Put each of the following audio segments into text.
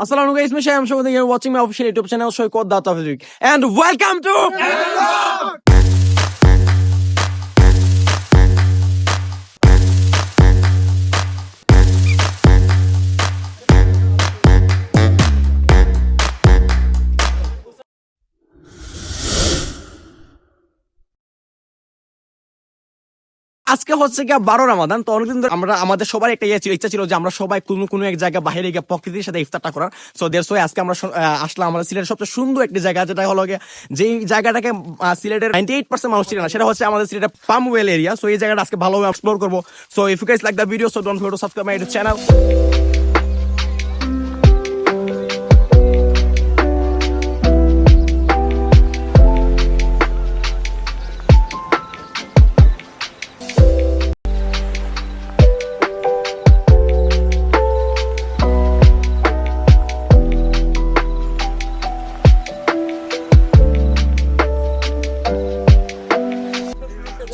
Assalamu alaikum guys, I'm Showing you're watching my official YouTube channel Shoykot Data Physics. And welcome to আজকে হচ্ছে কি 12 রমাদান। তো অনেকদিন ধরে আমরা আমাদের সবার একটা ইচ্ছা ছিল যে আমরা সবাই কোনো এক জায়গা বাইরে গিয়ে প্রকৃতির সাথে ইফতারটা করার। সো দ্যাটস ওয়াই আজকে আমরা আসলাম আমাদের সিলেটের সবচেয়ে সুন্দর একটি জায়গা, যেটা হলো যেই জায়গাটাকে সিলেটের 98% মানুষ চিনে না, সেটা হচ্ছে আমাদের সিলেটের পামওয়েল এরিয়া। সো এই জায়গাটা আজকে ভালোভাবে এক্সপ্লোর করবো। So if you guys like the video, so don't forget to subscribe my YouTube channel.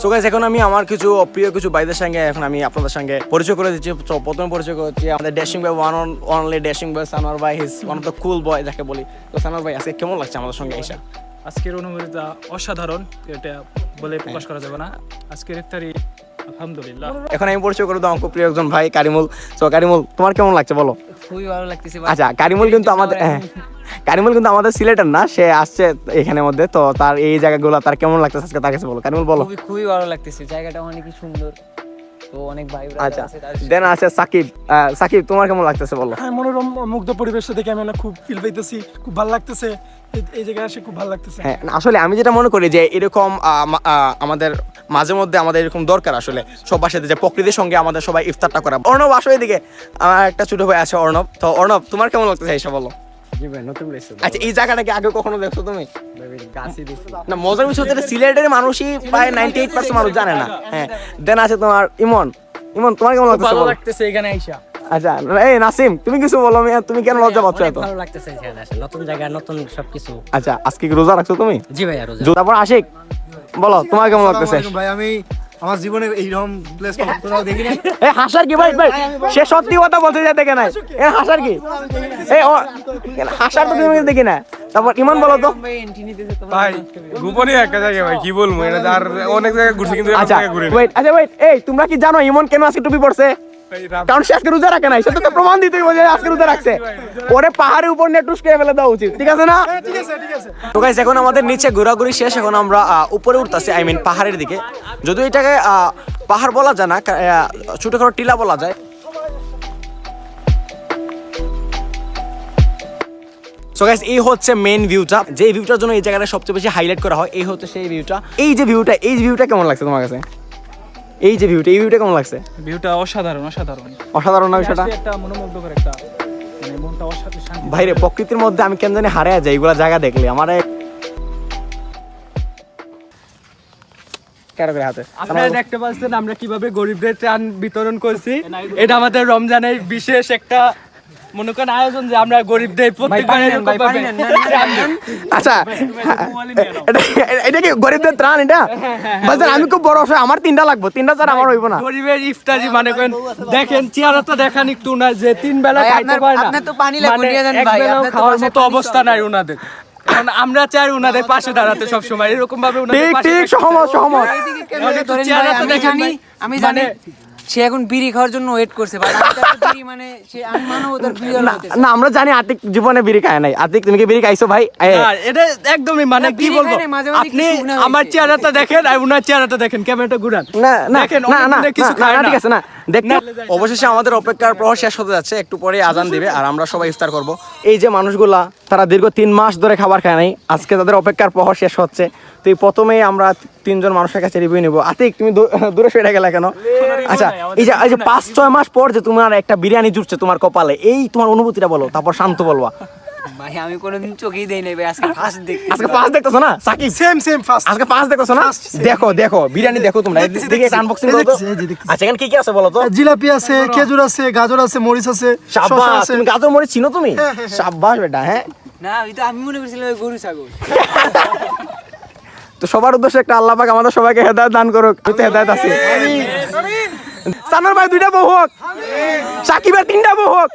So guys, এখন আমি আমার কিছু প্রিয় কিছু ভাইদের সঙ্গে এখন আমি আপনাদের সঙ্গে পরিচয় করে দিচ্ছি। প্রথমে পরিচয় করছি আমাদের dashing boy, only dashing boy Sanowar ভাই। His one of the cool boy যাকে বলি। তো সানোয়ার ভাই, আজকে কেমন লাগছে আমাদের সঙ্গে এসে? আজকের অনুভূতিটা অসাধারণ, এটা বলে প্রকাশ করা যাবে না। আজকের ইফতারি আলহামদুলিল্লাহ। এখন আমি পরিচয় করে দেবো আমার খুব প্রিয় একজন ভাই কারিমুল। সো কারিমুল, তোমার কেমন লাগছে বলো? খুবই ভালো লাগতেছে। আচ্ছা, কারিমুল কিন্তু আমাদের সিলেটের না, সে আসছে এখানের মধ্যে। তো তার এই জায়গাগুলো তার কেমন লাগতেছে আজকে তার কাছে বলো। কারিমুল বলো। খুবই ভালো লাগতেছে, জায়গাটা অনেকই সুন্দর, তো অনেক ভাই আচ্ছা, দেন আছে সাকিব। সাকিব, তোমার কেমন লাগতেছে বলো? হ্যাঁ, মনোরম মুগ্ধ পরিবেশটা দেখে আমি খুব ফিল পাইতেছি, খুব ভালো লাগতেছে। এই জায়গায় এসে খুব ভালো লাগতেছে। হ্যাঁ, আসলে আমি যেটা মনে করি যে এরকম আমাদের মাঝে মধ্যে আমাদের এরকম দরকার আসলে সবার সাথে, যে প্রকৃতির সঙ্গে আমাদের সবাই ইফতারটা করা। অর্ণব, আসো এদিকে। আমার একটা ছোট ভাই আছে অর্ণব। তো অর্ণব, তোমার কেমন লাগতেছে এসে বলো? আচ্ছা, এই জায়গাটাকে আগে কখনো দেখছো তুমি? না, মজার বিষয় হচ্ছে সিলেটের মানুষই প্রায় 98% মানুষ জানে না। হ্যাঁ, দেন আছে তোমার ইমন। ইমন, তোমার কেমন লাগতেছে? ভালো লাগতেছে এখানে আইসা। আচ্ছা, এই নাসিম, তুমি কিছু বলো। তুমি কেন লজ্জা পাচ্ছ এত? ভালো লাগতেছে এখানে আসলে, নতুন জায়গা, নতুন সবকিছু। আচ্ছা, আজকে কি রোজা রাখছো তুমি? জি ভাই, রোজা। তারপর আশিক, বলো তোমার কেমন লাগতেছে? ভাই, আমি আমার জীবনে এইরকম প্লেস কোথাও দেখি নাই। এই হাসার কি ভাই? ভাই, সে সত্যি কথা বলতে যায়, দেখে নাই। এ হাসার কি? এই হাসার তো তুমি দেখি না। তারপর ইমন, বলো তো। ভাই গোপনে একটা জায়গা, ভাই কি বলবো, এটা আর অনেক জায়গায় ঘুরছি কিন্তু এরকম আচ্ছা জায়গায় ঘুরি ওয়েট, এই তোমরা কি জানো ইমন কেন আজকে টুপি পরছে? কারণ সে আজকে রোজা রাখে নাই। সেটা তো প্রমাণ দিতে হবে যে আজকে রোজা রাখছে। ওরে পাহাড়ের উপর নিয়ে টুস করে ফেলে দেওয়া উচিত, ঠিক আছে না? ঠিক আছে। তো গাইস, এখন আমাদের নিচে ঘোরাঘুরি শেষ। এখন আমরা উপরে উঠতেছি, আই মিন পাহাড়ের দিকে। যদিও এটাকে পাহাড় বলা যায় না, ছোটখাটো টিলা বলা যায়। সো গাইস, এই হচ্ছে মেইন ভিউটা, যে ভিউটার জন্য এই জায়গাটা সবচেয়ে বেশি হাইলাইট করা হয়। এই হচ্ছে সেই ভিউটা। এই ভিউটা কেমন লাগছে তোমার কাছে? এই ভিউটা কেমন লাগছে? ভিউটা অসাধারণ না বিষয়টা? একটা মনোমুগ্ধকর একটা, মানে মনটা অসাধারণ শান্তি। ভাইরে, প্রকৃতির মধ্যে আমি কেন জানি হারিয়ে যাই এগুলা জায়গা দেখলে। আমার হাতে আপনারা দেখতে পাচ্ছেন আমরা কিভাবে গরিবদের ত্রাণ বিতরণ করছি। এটা আমাদের রমজানের বিশেষ একটা মনে করেন আয়োজন, যে আমরা গরিবদের প্রত্যেকবার আচ্ছা, এটা কি গরিবদের ত্রাণ? এটা বলছেন আমি খুব বড় অসহায়, আমার 3টা লাগবে। 3টা ছাড়া আমার হইব না। গরিবের ইফতারি মানে করেন, দেখেন চেহারাটা দেখান একটু না, যে 3 বেলা খাইতে পারে না, মানে এক বেলাও খাওয়ার মতো অবস্থা নাই ওনাদের। কারণ আমরা চাই ওনাদের পাশে দাঁড়াতে সবসময়, এরকম ভাবে ওনাদের পাশে। ঠিক, সহমত। চেহারাটা দেখেন, আমি জানি সে এখন বিড়ি খাওয়ার জন্য ওয়েট করছে ভাই। মানে আমি মানবতার বিড়ি না, আমরা জানি আতিক জীবনে বিড়ি খায় নাই। আতিক, তুমি কি বিড়ি খাইছো ভাই? এটা একদমই মানে কি বলবো, আপনি আমার চেহারাটা দেখেন আর ওনার চেহারাটা দেখেন, ক্যামেরাটা ঘুরান। না, কিছু খায় না, ঠিক আছে না। দেখতে অবশেষে আমাদের অপেক্ষার প্রহর শেষ হতে যাচ্ছে। একটু পরে আজান দিবে আর আমরা সবাই ইফতার করব। এই যে মানুষগুলা, তারা দীর্ঘ 3 মাস ধরে খাবার খায় নাই, আজকে তাদের অপেক্ষার প্রহর শেষ হচ্ছে। তো এই প্রথমেই আমরা 3 জন মানুষের কাছে রিভিউ নিব। আতিক, তুমি দূরে সরে গেলে কেন? আচ্ছা, এই যে 5-6 মাস পর যে তোমার একটা বিরিয়ানি জুটছে তোমার কপালে, এই তোমার অনুভূতিটা বলো, তারপর শান্ত বলবা। ভাই আমি কোনোদিন চোখেই দেই নাই ভাই, আজকে ফার্স্ট দেখছি। আজকে ফার্স্ট দেখতেছো না সাকিব? Same first. আজকে ফার্স্ট দেখতেছো না? দেখো বিরিয়ানি দেখো তোমরা। দেখি একটা আনবক্সিং করো তো। আচ্ছা, এখানে কি আছে বলো তো? জিলাপি আছে, খেজুর আছে, গাজর আছে, মরিচ আছে, শসা শাবাশ, আছে। তুমি গাজর মরিচ চিনো তুমি? শাবাশ বেটা। হ্যাঁ, না, আমি মনে করছিলাম গরু ছাগল। তো সবার উদ্দেশ্যে একটা আল্লাহ পাক আমাদের সবাইকে হেদায়েত দান করুক। তো হেদায়েত আছে। সানোয়ার ভাই 2টা বউ হোক, সাকিবের 3টা বউ হোক।